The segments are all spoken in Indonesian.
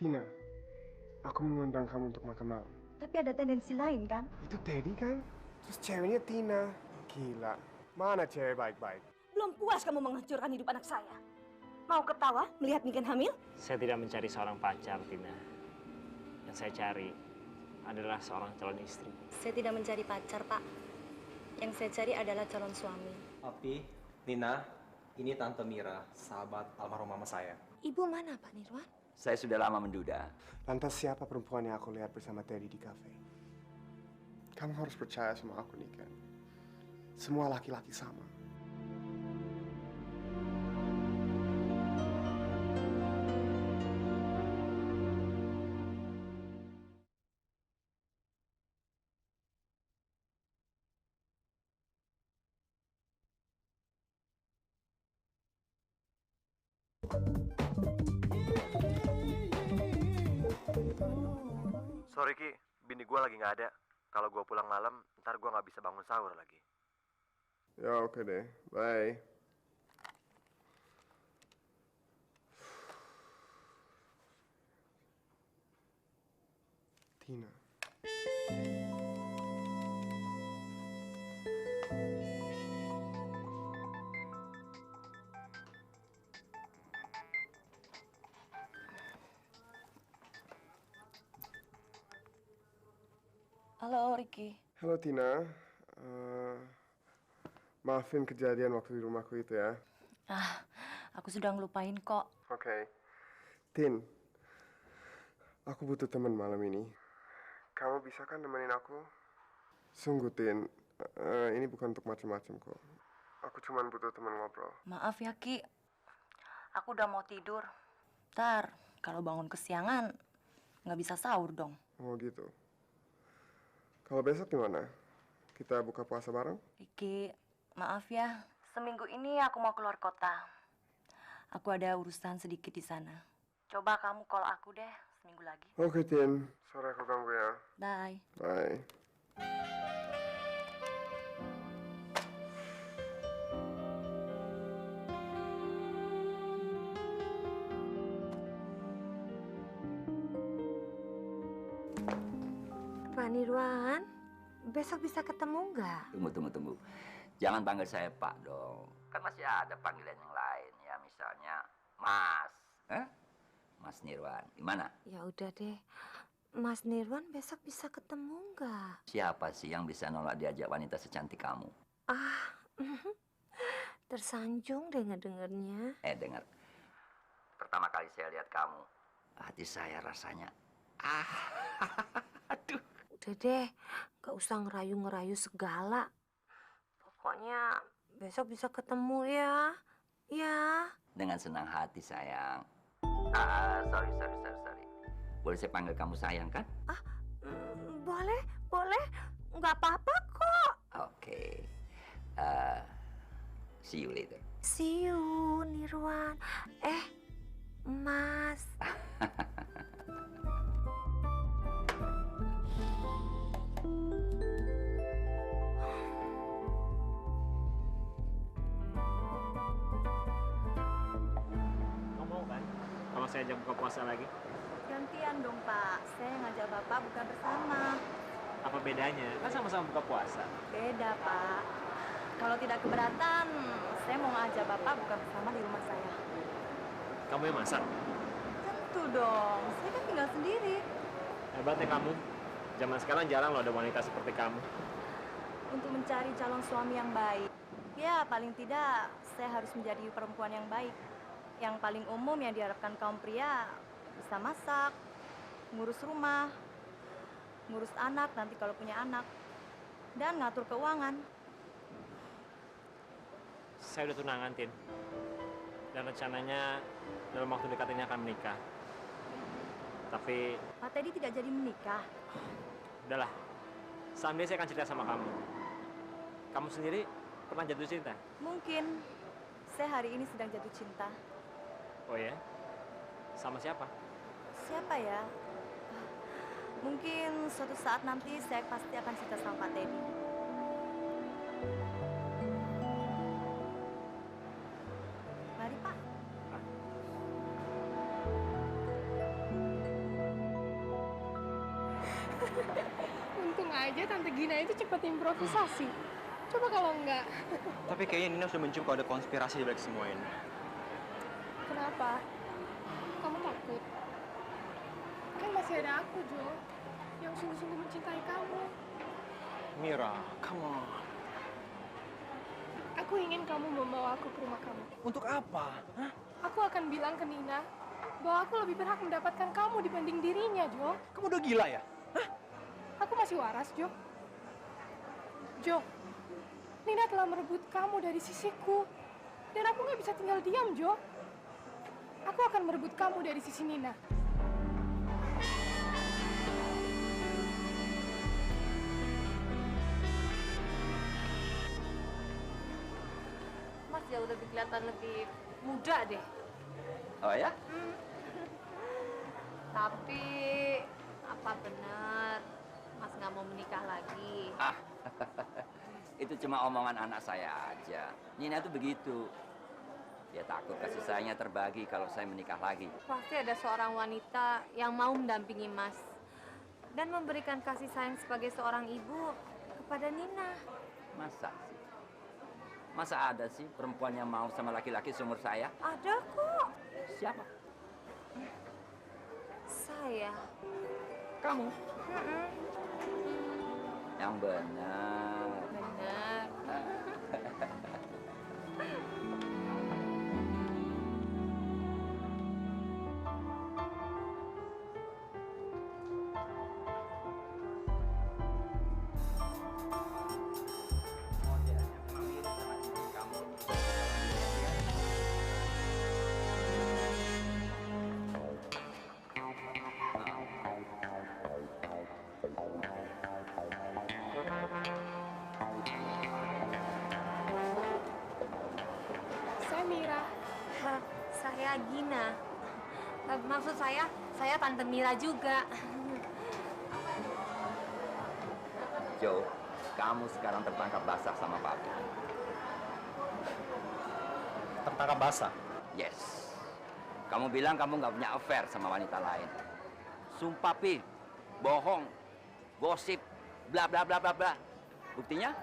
Tina, aku mengundang kamu untuk makan malam. Tapi ada tendensi lain kan? Itu Teddy kan? Terus ceweknya Tina. Gila, mana cewek baik-baik? Belum puas kamu menghancurkan hidup anak saya. Mau ketawa melihat Niken hamil? Saya tidak mencari seorang pacar, Tina. Yang saya cari adalah seorang calon istri. Saya tidak mencari pacar, Pak. Yang saya cari adalah calon suami. Papi, Nina, ini Tante Mira, sahabat almarhum mama saya. Ibu mana, Pak Nirwan? Saya sudah lama menduda. Lantas siapa perempuan yang aku lihat bersama Teddy di kafe? Kamu harus percaya sama aku, Niken. Semua laki-laki sama. Sorry Ki, bini gue lagi nggak ada. Kalau gue pulang malam, ntar gue nggak bisa bangun sahur lagi. Ya oke deh, bye. Tina. Halo, Ricky. Halo Tina. Maafin kejadian waktu di rumahku itu ya. Aku sudah ngelupain kok. Oke. Tin, aku butuh teman malam ini. Kamu bisa kan nemenin aku? Sungguh, Tin. Ini bukan untuk macam-macam kok. Aku cuma butuh teman ngobrol. Maaf ya, Ki. Aku udah mau tidur. Ntar, kalau bangun kesiangan, nggak bisa sahur dong. Oh gitu. Kalau besok gimana? Kita buka puasa bareng? Ricky, maaf ya. Seminggu ini aku mau keluar kota. Aku ada urusan sedikit di sana. Coba kamu call aku deh seminggu lagi. Oke, Tin. Sore aku ganggu ya. Bye. Bye. Pak Nirwan, besok bisa ketemu nggak? Tunggu. Jangan panggil saya Pak dong. Kan masih ada panggilan yang lain ya, misalnya Mas. Mas Nirwan. Gimana? Ya udah deh. Mas Nirwan besok bisa ketemu nggak? Siapa sih yang bisa nolak diajak wanita secantik kamu? Tersanjung dengar-dengarnya. Dengar. Pertama kali saya lihat kamu, hati saya rasanya aduh. Udah deh, nggak usah ngerayu-ngerayu segala. Pokoknya besok bisa ketemu ya. Ya. Dengan senang hati sayang. Sorry. Boleh saya panggil kamu sayang kan? Boleh. Nggak apa-apa kok. Oke. See you later. See you, Nirwan. Mas. Kamu mau kan kalau saya ajak buka puasa lagi? Gantian dong, Pak. Saya ngajak Bapak buka bersama. Apa bedanya? Kan sama-sama buka puasa. Beda, Pak. Kalau tidak keberatan, saya mau ngajak Bapak buka bersama di rumah saya. Kamu yang masak? Tentu dong. Saya kan tinggal sendiri. Hebat ya kamu. Zaman sekarang jarang loh ada wanita seperti kamu. Untuk mencari calon suami yang baik. Ya, paling tidak saya harus menjadi perempuan yang baik. Yang paling umum yang diharapkan kaum pria, bisa masak, ngurus rumah, ngurus anak nanti kalau punya anak, dan ngatur keuangan. Saya udah tunangan, Tin. Dan rencananya dalam waktu dekat ini akan menikah. Tapi, Pak Teddy tidak jadi menikah. udahlah. Someday saya akan cerita sama kamu. Kamu sendiri pernah jatuh cinta? Mungkin saya hari ini sedang jatuh cinta. Oh ya? Sama siapa? Siapa ya? Mungkin suatu saat nanti saya pasti akan cerita sama Pak Teddy. Mari, Pak. aja Tante Gina itu cepat improvisasi. Coba kalau enggak. Tapi kayaknya Nina sudah mencium kalau ada konspirasi di balik semua ini. Kenapa? Kamu takut? Kan masih ada aku, Jo, yang sungguh-sungguh mencintai kamu. Mira, come on. Aku ingin kamu membawa aku ke rumah kamu. Untuk apa? Hah? Aku akan bilang ke Nina bahwa aku lebih berhak mendapatkan kamu dibanding dirinya, Jo. Kamu udah gila ya? Hah? Aku masih waras, Jo. Jo, Nina telah merebut kamu dari sisiku. Dan aku nggak bisa tinggal diam, Jo. Aku akan merebut kamu dari sisi Nina. Mas jauh lebih kelihatan lebih muda deh. Oh ya? Tapi apa benar Mas nggak mau menikah lagi? Ah, itu cuma omongan anak saya aja. Nina tuh begitu. Dia takut kasih sayangnya terbagi kalau saya menikah lagi. Pasti ada seorang wanita yang mau mendampingi Mas dan memberikan kasih sayang sebagai seorang ibu kepada Nina. Masa sih? Masa ada sih perempuan yang mau sama laki-laki seumur saya? Ada kok. Siapa? Saya. Kamu? Mm-mm. Yang benar. Benar. Saya Mira. Saya Gina. Maksud saya Tante Mira juga. Joe, kamu sekarang tertangkap basah sama papi. Tertangkap basah. Yes. Kamu bilang kamu nggak punya affair sama wanita lain. Sumpah, Pi. Bohong. Gosip. Bla bla bla bla bla. Buktinya?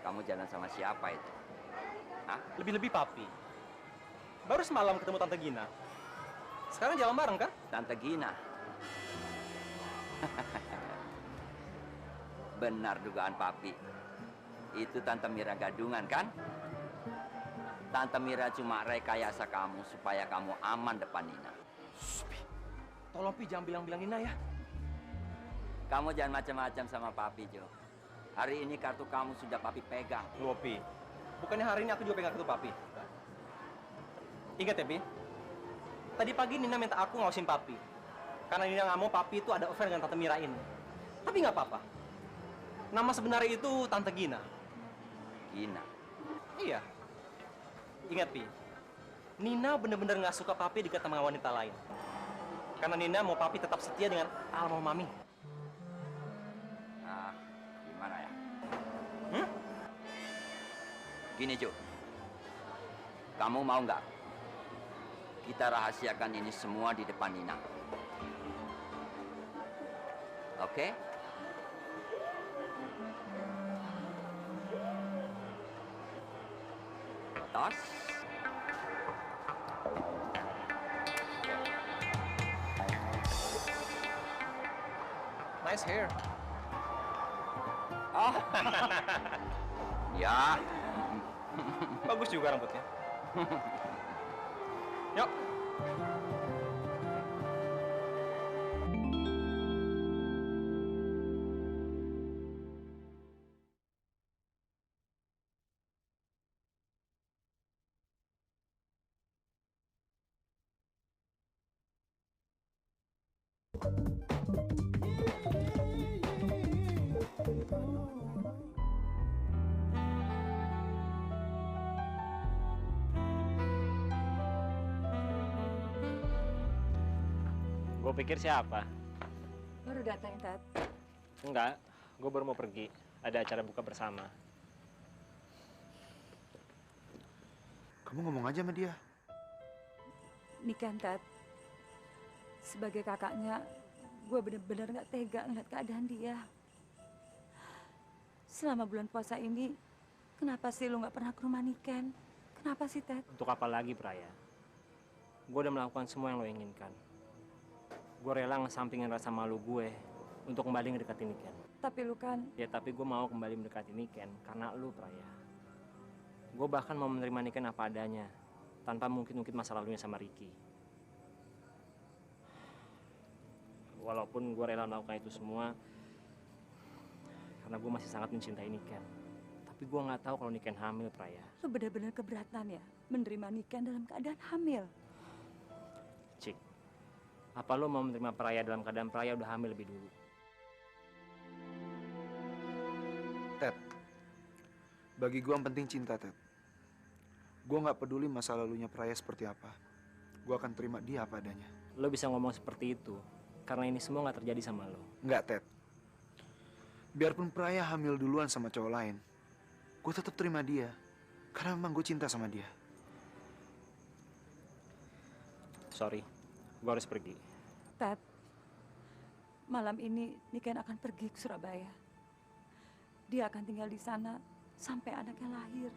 Kamu jalan sama siapa itu? Hah? Lebih-lebih papi. Baru semalam ketemu Tante Gina. Sekarang jalan bareng kan? Tante Gina. Benar dugaan papi. Itu Tante Mira gadungan kan? Tante Mira cuma rekayasa kamu supaya kamu aman depan Nina. Pi. Tolong Pi jangan bilang-bilang Nina ya. Kamu jangan macam-macam sama papi, Jo. Hari ini kartu kamu sudah papi pegang. Loh Pi. Bukannya hari ini aku juga pegang kartu papi. Ingat ya Pi. Tadi pagi Nina minta aku ngawasin papi. Karena Nina nggak mau papi itu ada affair dengan Tante Mira ini. Tapi nggak apa-apa. Nama sebenarnya itu Tante Gina. Gina. Iya. Ingat, Pi. Nina bener-bener nggak suka papi dekat sama wanita lain. Karena Nina mau papi tetap setia dengan almarhum mami. Nah, gimana ya? Hmm? Gini, Jo. Kamu mau nggak? Kita rahasiakan ini semua di depan Nina. Oke? Tos. Nice hair. Oh. Ya. Bagus juga rambutnya. Yuk. Gue pikir siapa? Baru datang, Tat. Enggak, gue baru mau pergi. Ada acara buka bersama. Kamu ngomong aja sama dia. Nikah, Tat. Sebagai kakaknya, gue bener-bener gak tega ngeliat keadaan dia. selama bulan puasa ini, kenapa sih lu nggak pernah ke rumah Niken? Kenapa sih, Ted? Untuk apa lagi, Praya? Gue udah melakukan semua yang lo inginkan. Gue rela ngesampingin rasa malu gue untuk kembali ngedekatin Niken. Tapi lu kan... Ya, tapi gue mau kembali mendekati Niken karena lu, Praya. Gue bahkan mau menerima Niken apa adanya, tanpa mungkin-mungkin masa lalunya sama Ricky. Walaupun gue rela melakukan itu semua, karena gue masih sangat mencintai Niken. Tapi gue nggak tahu kalau Niken hamil, Praya. Lu benar-benar keberatan ya menerima Niken dalam keadaan hamil. Cik, apa lo mau menerima Praya dalam keadaan Praya udah hamil lebih dulu? Ted, bagi gue yang penting cinta, Ted. Gue nggak peduli masa lalunya Praya seperti apa. Gue akan terima dia apa adanya. Lo bisa ngomong seperti itu karena ini semua nggak terjadi sama lo. Nggak, Ted. Biarpun Praya hamil duluan sama cowok lain, gue tetap terima dia. Karena memang gue cinta sama dia. Sorry, gue harus pergi. Ted, malam ini Niken akan pergi ke Surabaya. Dia akan tinggal di sana sampai anaknya lahir.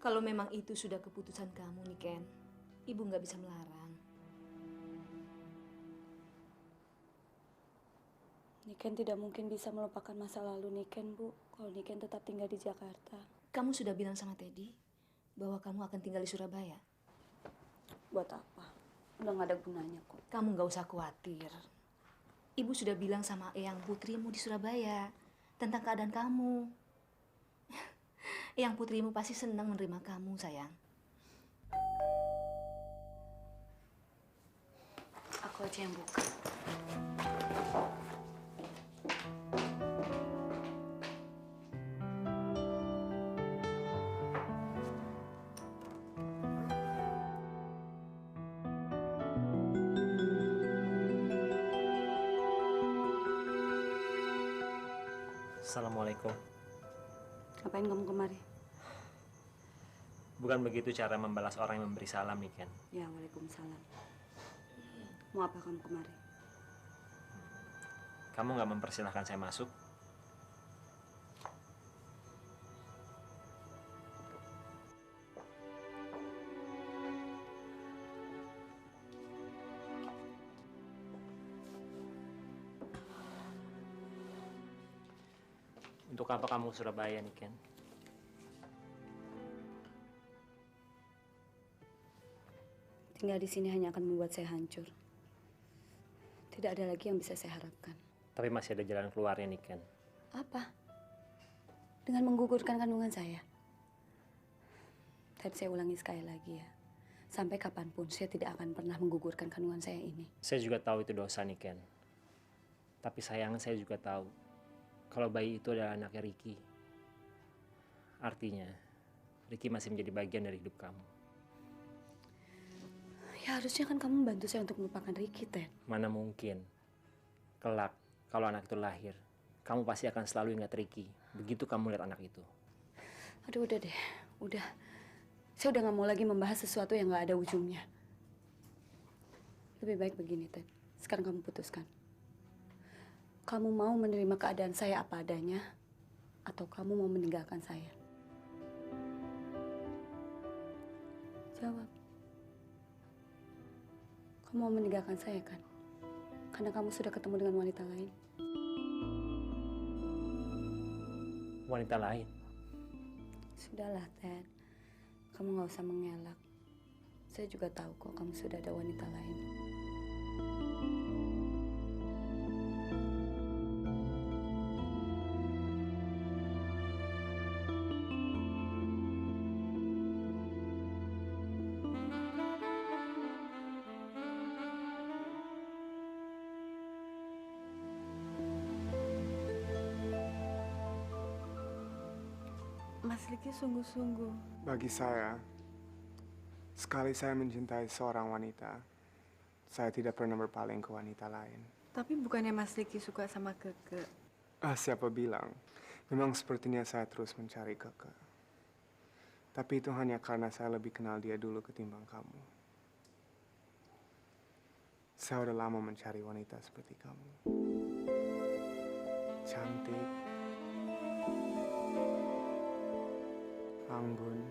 Kalau memang itu sudah keputusan kamu, Niken, ibu nggak bisa melarang. Niken tidak mungkin bisa melupakan masa lalu Niken, Bu. Kalau Niken tetap tinggal di Jakarta. Kamu sudah bilang sama Teddy bahwa kamu akan tinggal di Surabaya. Buat apa? Udah nggak ada gunanya kok. Kamu nggak usah khawatir. Ibu sudah bilang sama Eyang Putrimu di Surabaya tentang keadaan kamu. Eyang Putrimu pasti senang menerima kamu, sayang. Aku aja yang buka. Assalamualaikum. Ngapain kamu kemari? Bukan begitu cara membalas orang yang memberi salam, Niken. Ya, waalaikumsalam. Mau apa kamu kemari? Kamu nggak mempersilahkan saya masuk? Untuk apa kamu ke Surabaya, Niken? Tinggal di sini hanya akan membuat saya hancur. Tidak ada lagi yang bisa saya harapkan. Tapi masih ada jalan keluarnya, Niken. Apa? Dengan menggugurkan kandungan saya? Tapi saya ulangi sekali lagi ya. Sampai kapanpun saya tidak akan pernah menggugurkan kandungan saya ini. Saya juga tahu itu dosa, Niken. Tapi sayang saya juga tahu kalau bayi itu adalah anaknya Ricky. Artinya, Ricky masih menjadi bagian dari hidup kamu. Ya harusnya kan kamu membantu saya untuk melupakan Ricky, Ted. Mana mungkin. Kelak, kalau anak itu lahir, kamu pasti akan selalu ingat Ricky. Begitu kamu lihat anak itu. Aduh, udah deh. Udah. Saya udah gak mau lagi membahas sesuatu yang gak ada ujungnya. Lebih baik begini, Ted. Sekarang kamu putuskan. Kamu mau menerima keadaan saya apa adanya, atau kamu mau meninggalkan saya? Jawab. Kamu mau meninggalkan saya kan? Karena kamu sudah ketemu dengan wanita lain. Wanita lain? Sudahlah, Ted. Kamu gak usah mengelak. Saya juga tahu kok kamu sudah ada wanita lain. Mas Ricky sungguh-sungguh. Bagi saya, Sekali saya mencintai seorang wanita, saya tidak pernah berpaling ke wanita lain. Tapi bukannya Mas Riki suka sama Keke? Siapa bilang? Memang sepertinya saya terus mencari Keke. Tapi itu hanya karena saya lebih kenal dia dulu ketimbang kamu. Saya udah lama mencari wanita seperti kamu. Cantik, anggun,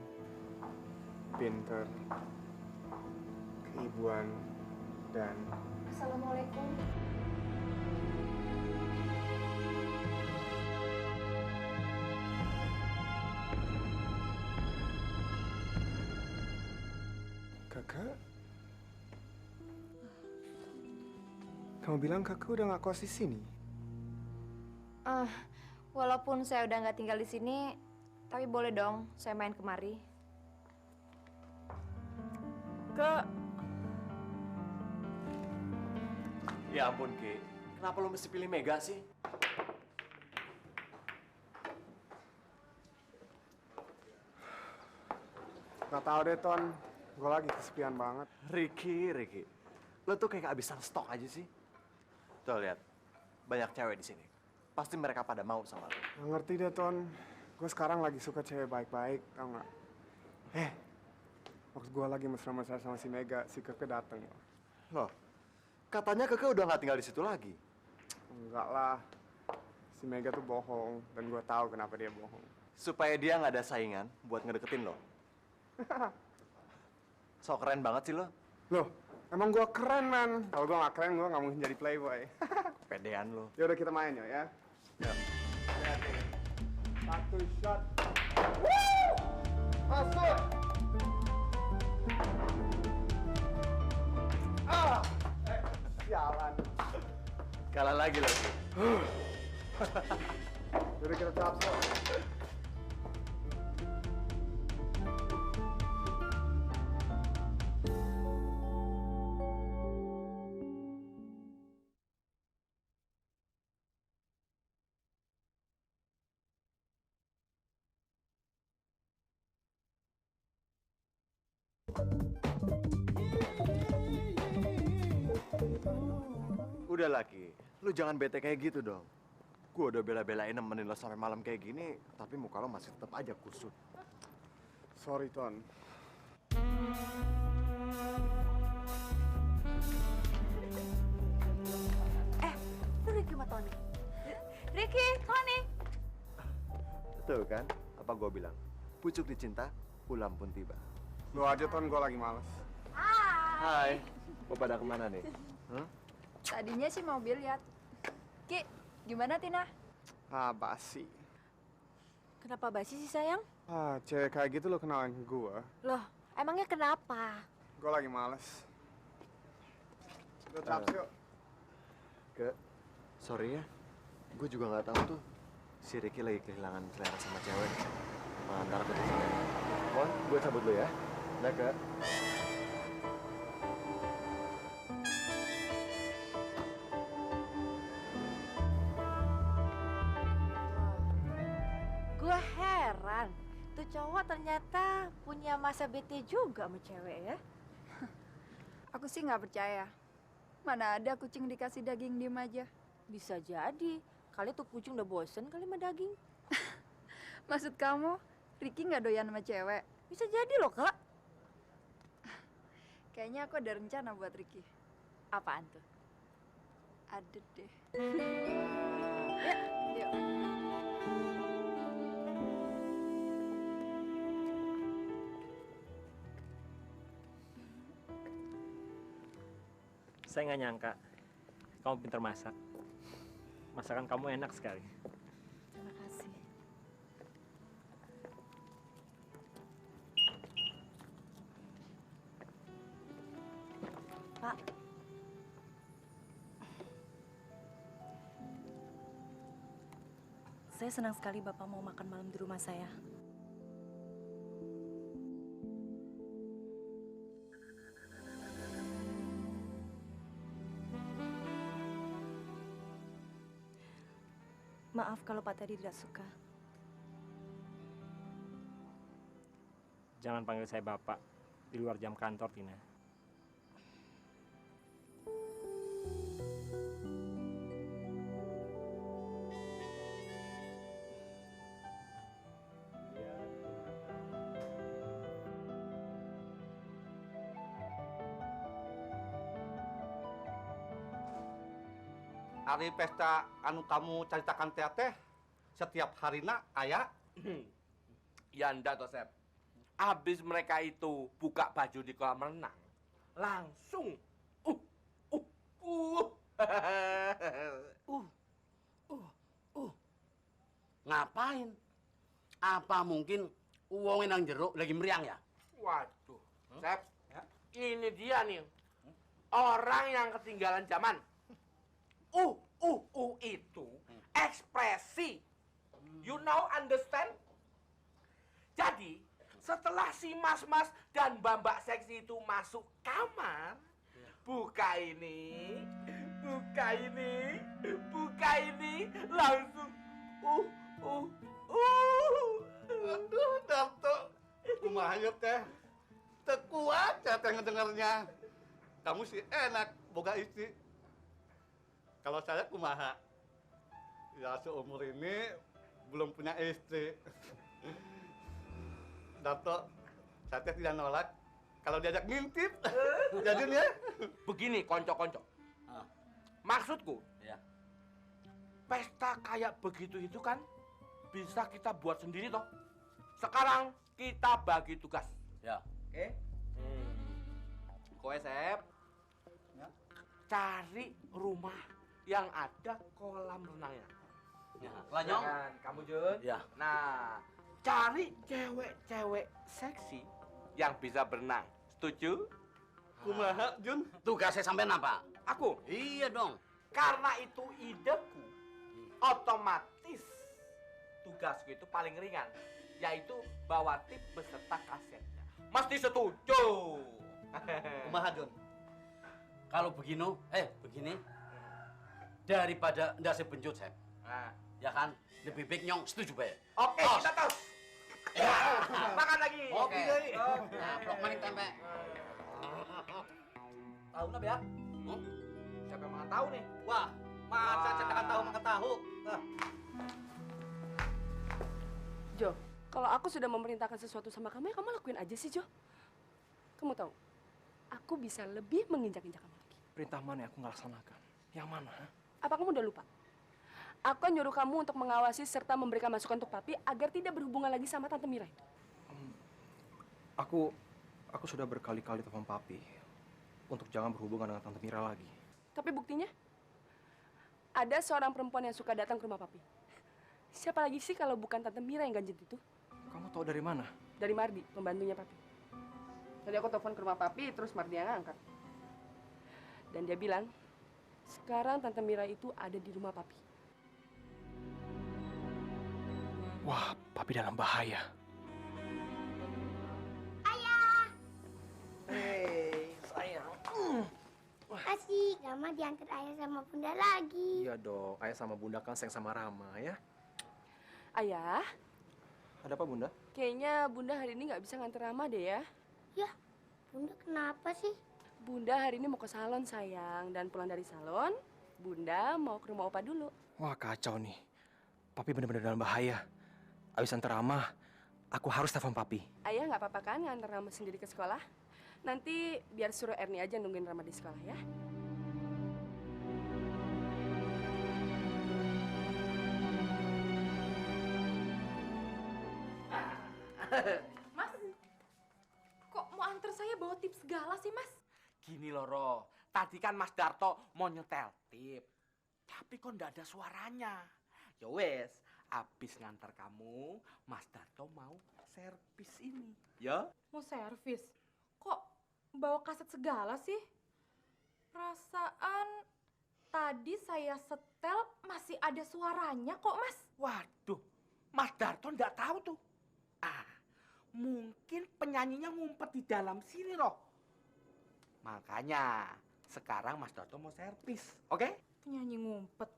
pinter, keibuan, dan... Assalamualaikum. Kakak? Kamu bilang kakak udah nggak kos di sini? Walaupun saya udah nggak tinggal di sini, tapi boleh dong saya main kemari. Ya ampun, Ki. Kenapa lo mesti pilih Mega sih? Gak tau deh, Ton. Gue lagi kesepian banget. Ricky. Lo tuh kayak kehabisan stok aja sih. Tuh, lihat. Banyak cewek di sini. Pasti mereka pada mau sama lo. Gak ngerti deh, Ton. Gue sekarang lagi suka cewek baik-baik, tau gak? Waktu gue lagi mesra-mesra sama si Mega, si Keke dateng. Loh, katanya Keke udah nggak tinggal di situ lagi. Enggak lah. Si Mega tuh bohong, dan gue tahu kenapa dia bohong. Supaya dia nggak ada saingan buat ngedeketin lo. So keren banget sih lo. Loh, emang gue keren, man. Kalau gue gak keren, gue gak mungkin jadi playboy. Pedean lo. Yaudah kita main ya. Ya. Lihat nih. Satu shot. Woo! Masuk! Sialan. Kalah lagi lo. Yaudah kita capsule. Udah laki, lu jangan bete kayak gitu dong. Gua udah bela-belain nemenin lo sampai malam kayak gini, tapi muka lo masih tetap aja kusut. Sorry, Ton. Itu Ricky sama Tony. Ricky, Tony. Tuh kan, apa gua bilang? Pucuk dicinta, ulam pun tiba. Lu aja, Ton. Gue lagi males. Hai, mau pada kemana nih? Tadinya sih mau biliar. Ki, gimana Tina? Basi. Kenapa basi sih sayang? Cewek kayak gitu lo kenalin ke gue. Loh, emangnya kenapa? Gue lagi males. Udah capsule. Sorry ya, gue juga nggak tahu tuh si Ricky lagi kehilangan selera sama cewek. Mengantar aku di sini. Mon, gue cabut dulu ya. Udah, Kak. Gue heran, tuh cowok ternyata punya masa bete juga sama cewek ya. Aku sih nggak percaya. Mana ada kucing dikasih daging diem aja. Bisa jadi, kali tuh kucing udah bosen kali sama daging. Maksud kamu, Ricky nggak doyan sama cewek? Bisa jadi loh, Kak. Kayaknya aku ada rencana buat Ricky. Apaan tuh? Ada deh. Yuk. Saya nggak nyangka kamu pintar masak. Masakan kamu enak sekali. Terima kasih. Pak. Saya senang sekali Bapak mau makan malam di rumah saya. Maaf kalau Pak Teddy tidak suka. Jangan panggil saya Bapak. di luar jam kantor, Tina. Hari pesta anu kamu ceritakan teh setiap harina aya. Ya ndak toh, Sep. Habis mereka itu buka baju di kolam renang, langsung uh. Ngapain? Apa mungkin uangnya nang jeruk lagi meriang ya? Waduh, Sep. Ini dia nih. Orang yang ketinggalan zaman. Itu ekspresi. You know, understand? Jadi, setelah si mas-mas dan mbak-mbak seksi itu masuk kamar, buka ini, langsung Aduh, Darto. Kumaha teh. Tekuat ya teh ngedengarnya. Kamu sih enak boga istri. Kalau saya kumaha? Ya seumur ini belum punya istri. Dato, saya tidak nolak kalau diajak ngintip. Jadinya begini, konco-konco. Maksudku, ya. Pesta kayak begitu itu kan bisa kita buat sendiri toh. Sekarang kita bagi tugas. Ya. Oke? Kowe, Sep. Ya. Cari rumah yang ada kolam renangnya. Ya. Lanyong. Kamu, Jun. Ya. Nah, cari cewek-cewek seksi yang bisa berenang. Setuju? kumaha, Jun? Tugasnya sampean apa? Aku? Iya dong. Karena itu ideku, otomatis tugasku itu paling ringan, yaitu bawa tip beserta kasetnya. Mesti setuju. Kumaha, Jun? Kalau begini, daripada ndak sebencut, Sep. Nah. Ya kan? Lebih baik nyong setuju bae. Oke, kita tos. Ya, makan lagi. Oke. Nah, blok maning tempe. Tahu nggak, ya? Siapa yang makan tahu nih? Wah, masa cetakan tahu makan tahu. Jo, kalau aku sudah memerintahkan sesuatu sama kamu, ya kamu lakuin aja sih, Jo. Kamu tahu, aku bisa lebih menginjak-injak kamu lagi. Perintah mana yang aku nggak laksanakan? Yang mana? Apa kamu udah lupa? Aku kan nyuruh kamu untuk mengawasi serta memberikan masukan untuk Papi agar tidak berhubungan lagi sama Tante Mira itu. Aku sudah berkali-kali telepon Papi untuk jangan berhubungan dengan Tante Mira lagi. Tapi buktinya, ada seorang perempuan yang suka datang ke rumah Papi. Siapa lagi sih kalau bukan Tante Mira yang ganjil itu? Kamu tahu dari mana? Dari Mardi, pembantunya Papi. Tadi aku telepon ke rumah Papi, terus Mardi yang angkat. Dan dia bilang, sekarang Tante Mira itu ada di rumah Papi. Wah, Papi dalam bahaya. Ayah. Hei, sayang. Asik, Rama diantar ayah sama bunda lagi. Iya dong, ayah sama bunda kan sayang sama Rama ya. Ayah. Ada apa, Bunda? Kayaknya Bunda hari ini nggak bisa nganter Rama deh ya. Ya, Bunda kenapa sih? Bunda hari ini mau ke salon, sayang. Dan pulang dari salon, Bunda mau ke rumah Opa dulu. Wah, kacau nih. Papi benar-benar dalam bahaya. Abis antar Rama, aku harus telepon Papi. Ayah nggak apa-apa kan nganter Rama sendiri ke sekolah? Nanti biar suruh Erni aja nungguin Rama di sekolah ya. Mas, kok mau antar saya bawa tip segala sih, Mas? Gini loh, Ro. Tadi kan Mas Darto mau nyetel tip. Tapi kok nggak ada suaranya. Ya wes, abis ngantar kamu, Mas Darto mau servis ini. Ya? Mau servis? Kok bawa kaset segala sih? Perasaan tadi saya setel masih ada suaranya kok, Mas. Waduh, Mas Darto nggak tahu tuh. Mungkin penyanyinya ngumpet di dalam sini, Roh. Makanya sekarang Mas Darto mau servis, oke? Penyanyi ngumpet.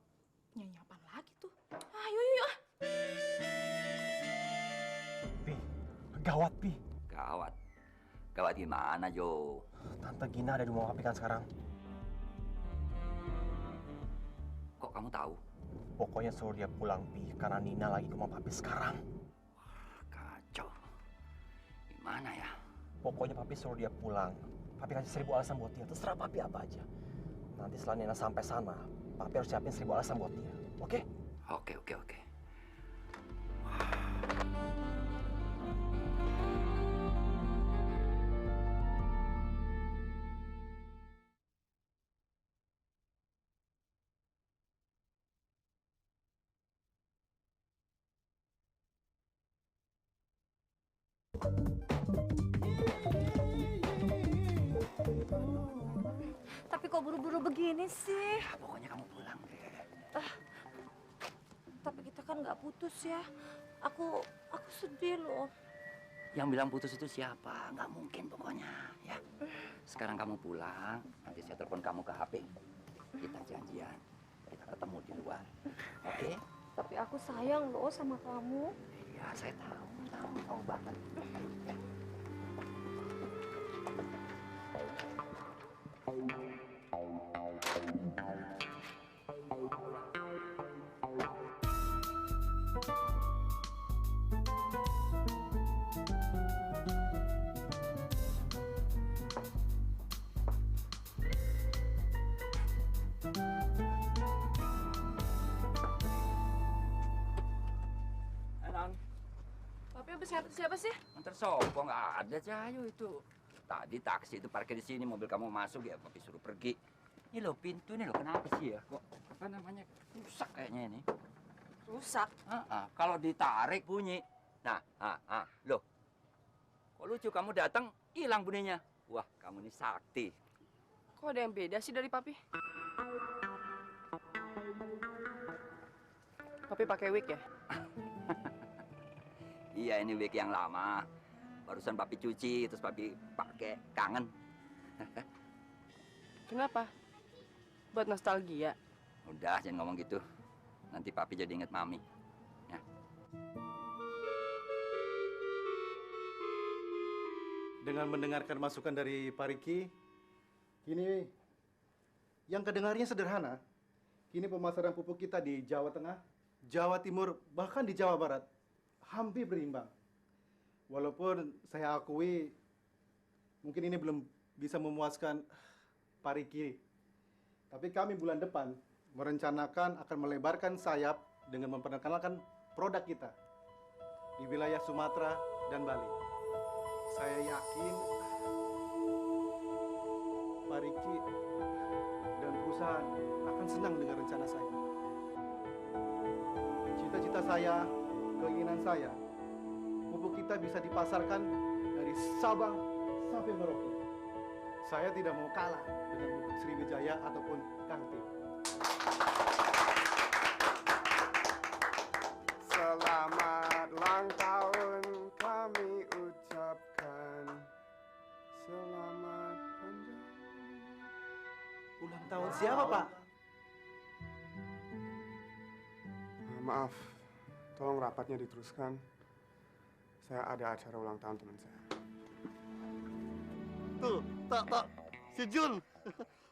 Nyanyi apaan lagi tuh? Ayo, yuk, ah. Pi, gawat, Pi. Gawat. Gawat gimana, Jo? Tante Gina ada di rumah papi kan sekarang. Kok kamu tahu? Pokoknya suruh dia pulang, Pi. Karena Nina lagi ke rumah papi sekarang. Kacau. Gimana ya? Pokoknya papi suruh dia pulang. Papi kasih 1000 alasan buat dia. Terserah papi apa aja. Nanti setelah Nina sampai sana, papi harus siapin 1000 alasan buat dia. Oke? Oke. Tapi kok buru-buru begini sih? Pokoknya kamu pulang deh. Tapi kita kan nggak putus ya. Aku sedih loh. Yang bilang putus itu siapa? Nggak mungkin pokoknya, ya. Sekarang kamu pulang, nanti saya telepon kamu ke HP. Kita janjian, kita ketemu di luar. Oke? Tapi aku sayang loh sama kamu. Iya, saya tahu banget. Ya. Papi habis nganter siapa sih? Ntar sopo nggak ada Cahayu itu. Tadi taksi itu parkir di sini, mobil kamu masuk ya, papi suruh pergi. Ini loh pintu ini loh, kenapa sih ya? Kok apa namanya rusak kayaknya ini? Rusak? Kalau ditarik bunyi. Nah, loh. Kok lucu kamu datang hilang bunyinya? Wah, kamu ini sakti. Kok ada yang beda sih dari papi? Papi pakai wig ya? Iya, ini wig yang lama. Barusan papi cuci, terus papi pakai, kangen. Kenapa? Buat nostalgia? Udah, jangan ngomong gitu. Nanti papi jadi inget mami. Ya. Dengan mendengarkan masukan dari Pak Riki, kini yang kedengarnya sederhana. Kini pemasaran pupuk kita di Jawa Tengah, Jawa Timur, bahkan di Jawa Barat hampir berimbang. Walaupun saya akui mungkin ini belum bisa memuaskan Pak Riki. Tapi kami bulan depan merencanakan akan melebarkan sayap dengan memperkenalkan produk kita di wilayah Sumatera dan Bali. Saya yakin Pak Riki dan perusahaan akan senang dengan rencana saya. Cita-cita saya, keinginan saya, pupuk kita bisa dipasarkan dari Sabang sampai Merauke. Saya tidak mau kalah dengan pupuk Sriwijaya ataupun Kangti. Selamat ulang tahun kami ucapkan. Selamat panjang. Ulang tahun siapa, Pak? Maaf, tolong rapatnya diteruskan. Saya ada acara ulang tahun teman saya. Tuh, tak, si Jun.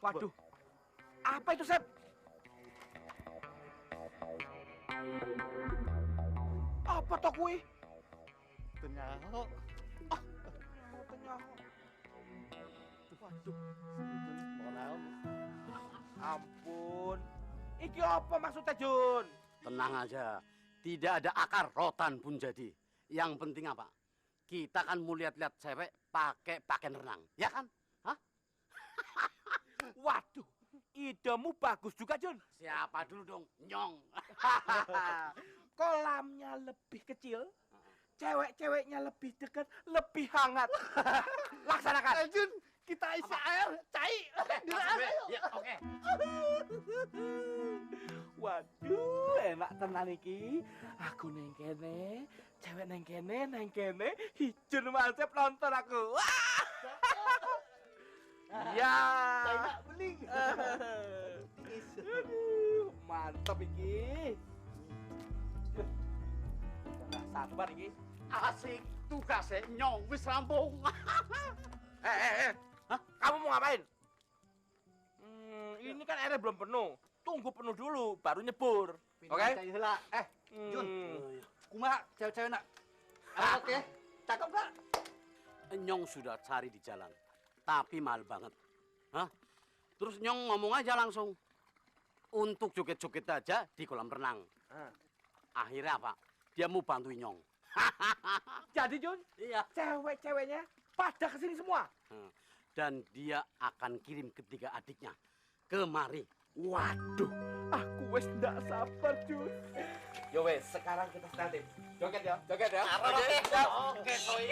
Waduh, apa itu, Sep? Apa toh kui? Tenyaho. Tenyaho. Waduh, Mau naon? ampun. Iki apa maksudnya, Jun? Tenang aja, tidak ada akar rotan pun jadi. Yang penting apa? Kita kan mau lihat-lihat cewek pakai pakaian renang, ya kan? Hah? Waduh, idemu bagus juga, Jun. Siapa dulu dong? Nyong. Kolamnya lebih kecil, cewek-ceweknya lebih dekat, lebih hangat. Laksanakan. Jun, kita isi air, cai. Ya, oke. Waduh, enak tenan iki. Aku neng kene, cewek neng kene, hijau masep nonton aku. Wah! Ya. Cai bening. Aduh, mantap iki. Nggak sabar iki. Asik. Tugas Nyong wis rampung. Kamu mau ngapain? Ini kan airnya belum penuh. Tunggu penuh dulu, baru nyebur. Oke? Jun, kumaha cewek-cewek nak? Oke, cakep gak? Nyong sudah cari di jalan, tapi mahal banget. Hah? Terus Nyong ngomong aja langsung. Untuk joget-joget aja di kolam renang. Akhirnya apa? Dia mau bantuin Nyong. Jadi Jun, iya. Cewek-ceweknya pada kesini semua. Dan dia akan kirim ketiga adiknya kemari. Waduh, aku wes nggak sabar Jun. Yo wes, sekarang kita startin. Joget ya. Oke, Soi.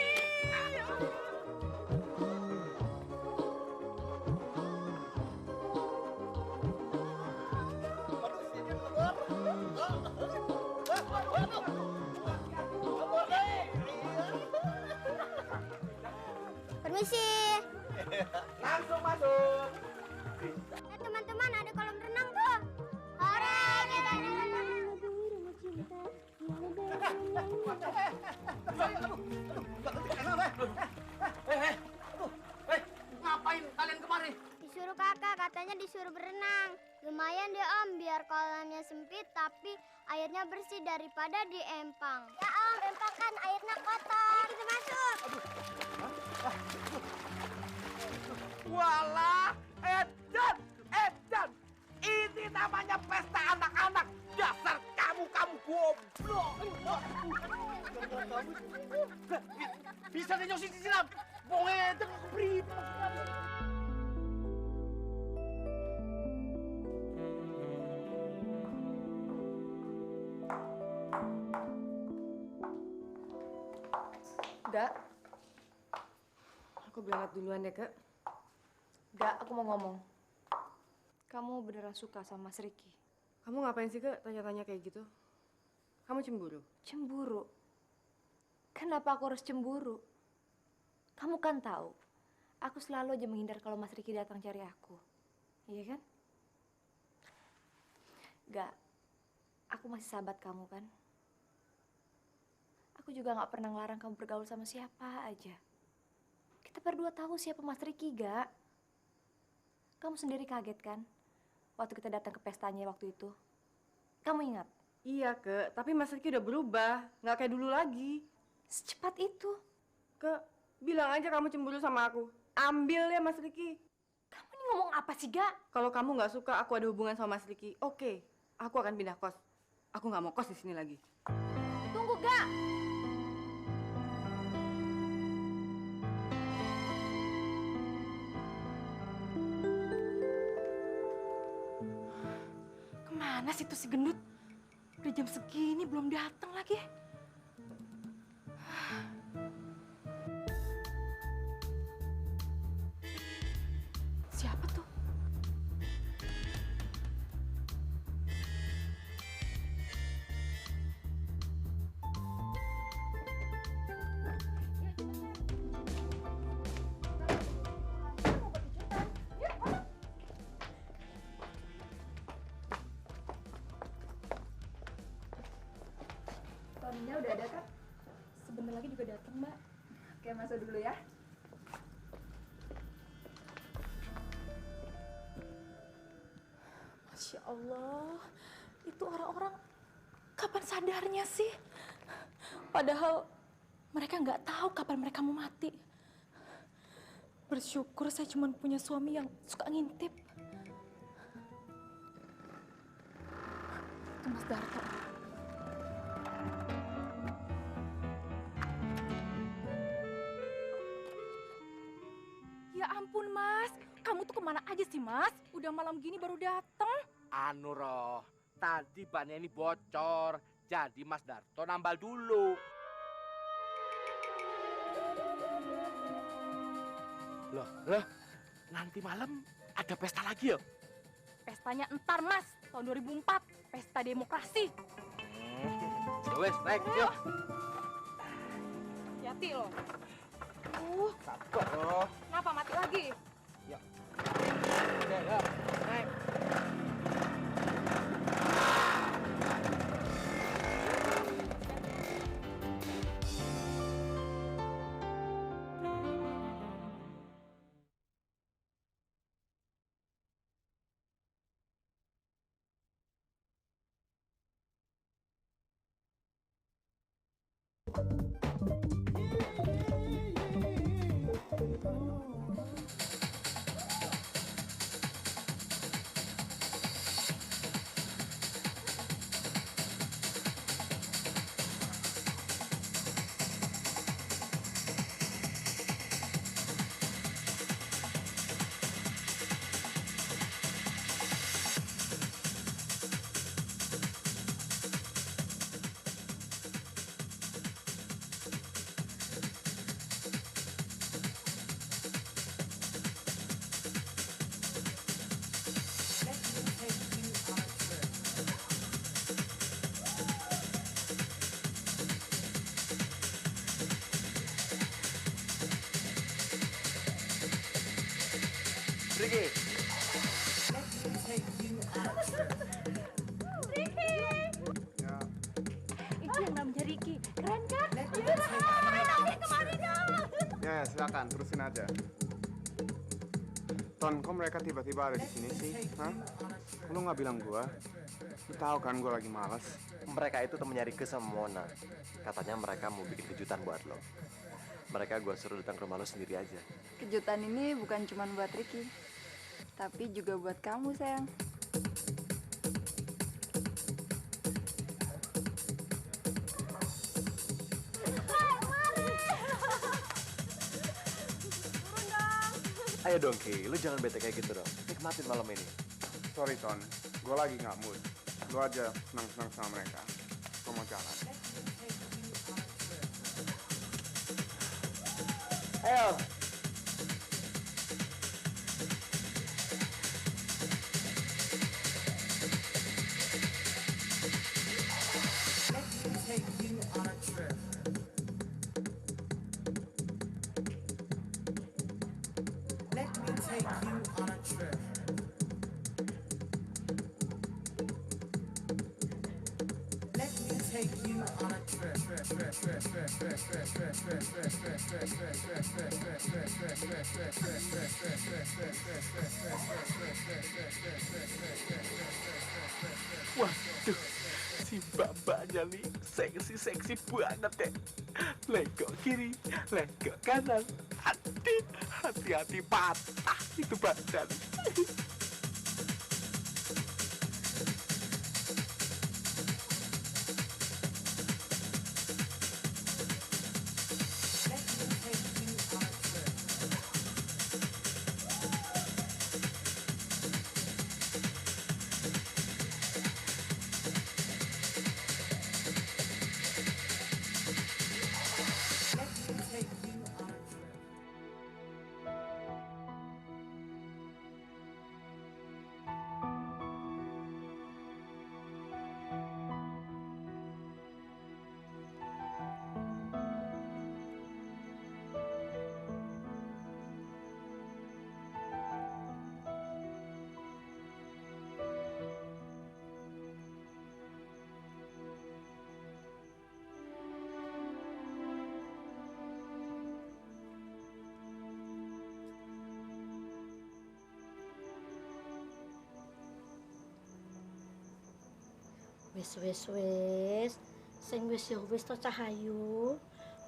Permisi. Langsung masuk. Teman-teman, ada kolam renang tuh. Orang kita ada Ngapain kalian kemari? Disuruh kakak, katanya disuruh berenang. Lumayan deh om, biar kolamnya sempit tapi airnya bersih daripada di empang. Ya om, empang kan airnya kotor. Ayo kita masuk. Walah, Edan. Ini namanya pesta anak-anak. Dasar kamu goblok. Bisa deh Nyong sini silam. Bongedeng beri. Gak. Aku berangkat duluan deh, Kak. Gak, aku mau ngomong. Kamu beneran suka sama Mas Riki? Kamu ngapain sih, Kak, tanya-tanya kayak gitu? Kamu cemburu? Cemburu? Kenapa aku harus cemburu? Kamu kan tahu, aku selalu aja menghindar kalau Mas Riki datang cari aku. Iya kan? Gak, aku masih sahabat kamu kan? Aku juga gak pernah ngelarang kamu bergaul sama siapa aja. Kita berdua tahu siapa Mas Riki, Gak? Kamu sendiri kaget kan? Waktu kita datang ke pestanya waktu itu. Kamu ingat? Iya, Kak. Tapi Mas Riki udah berubah. Nggak kayak dulu lagi. Secepat itu? Kak, bilang aja kamu cemburu sama aku. Ambil ya Mas Riki. Kamu ini ngomong apa sih, Gak? Kalau kamu nggak suka aku ada hubungan sama Mas Riki, oke. Aku akan pindah kos. Aku nggak mau kos di sini lagi. Tunggu, Gak! Kemana sih tuh si gendut? Udah jam segini belum datang lagi. Siapa tuh? Toninya udah ada kan? Sebentar lagi juga datang, Mbak. Oke, masuk dulu ya. Masya Allah, itu orang-orang kapan sadarnya sih? Padahal mereka nggak tahu kapan mereka mau mati. Bersyukur saya cuma punya suami yang suka ngintip. Itu Mas Darto. Ya ampun, Mas. Kamu tuh kemana aja sih, Mas? Udah malam gini baru datang. Anu Roh, tadi bannya ini bocor. Jadi Mas Darto nambal dulu. Loh, nanti malam ada pesta lagi ya? Pestanya entar, Mas. Tahun 2004. Pesta demokrasi. Ya wes, naik, yuk. Hati-hati loh. Sabar, Roh. Kenapa mati lagi? Ya. Ya, naik. Ricky. Ricky. Itu yang namanya Ricky. Keren kan? Kemari dong. Ya, silakan terusin aja. Ton, kok mereka tiba-tiba ada di sini sih? Hah? Lu nggak bilang gua? Lu tahu kan gua lagi malas. Mereka itu temennya Rike sama Mona. Katanya mereka mau bikin kejutan buat lo. Mereka gua suruh datang ke rumah lo sendiri aja. Kejutan ini bukan cuma buat Ricky, tapi juga buat kamu, sayang. Ayo dong, Ki. Lu jangan bete kayak gitu dong. Nikmatin malam ini. Sorry, Ton. Gua lagi nggak mood. Lu aja senang-senang sama mereka. Gua mau jalan. Ayo. Waduh, si babanya nih seksi banget ya. Lenggok kiri, lenggok kanan. Aduh, hati-hati patah itu badan. Wes, sing wis ya wis to Cahayu.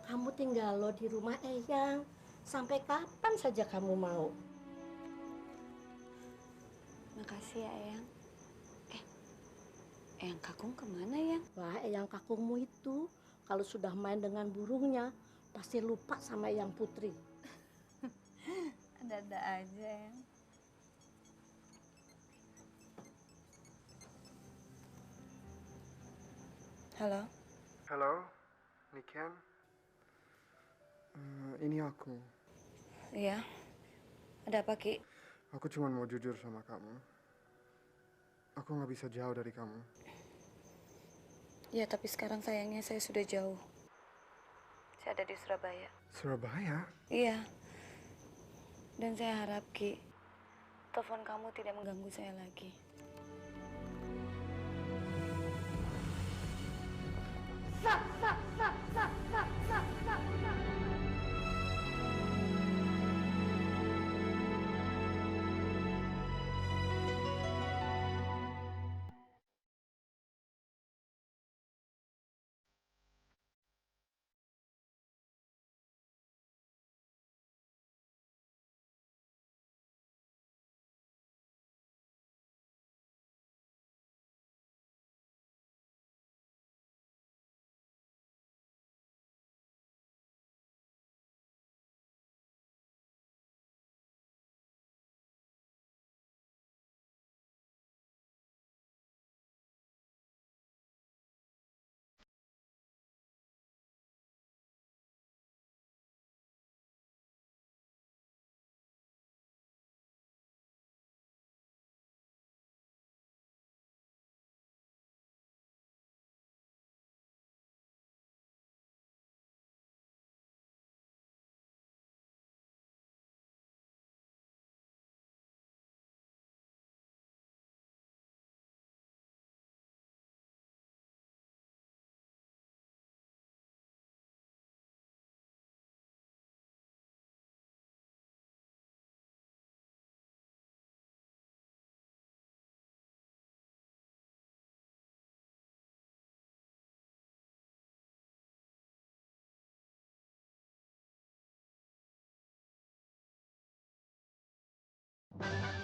Kamu tinggal lo di rumah Eyang. Sampai kapan saja kamu mau. Makasih ya, Eyang. Eyang Kakung kemana, Yang? Wah, Eyang Kakungmu itu kalau sudah main dengan burungnya pasti lupa sama Eyang Putri. Ada-ada aja, Yang. Halo? Halo, Niken. Ini aku. Iya. Ada apa, Ki? Aku cuma mau jujur sama kamu. Aku nggak bisa jauh dari kamu. Ya, tapi sekarang sayangnya saya sudah jauh. Saya ada di Surabaya. Surabaya? Iya. Dan saya harap, Ki, telepon kamu tidak mengganggu saya lagi. Sak, sak, sak, sak, sak, sak, sak, sak. Om.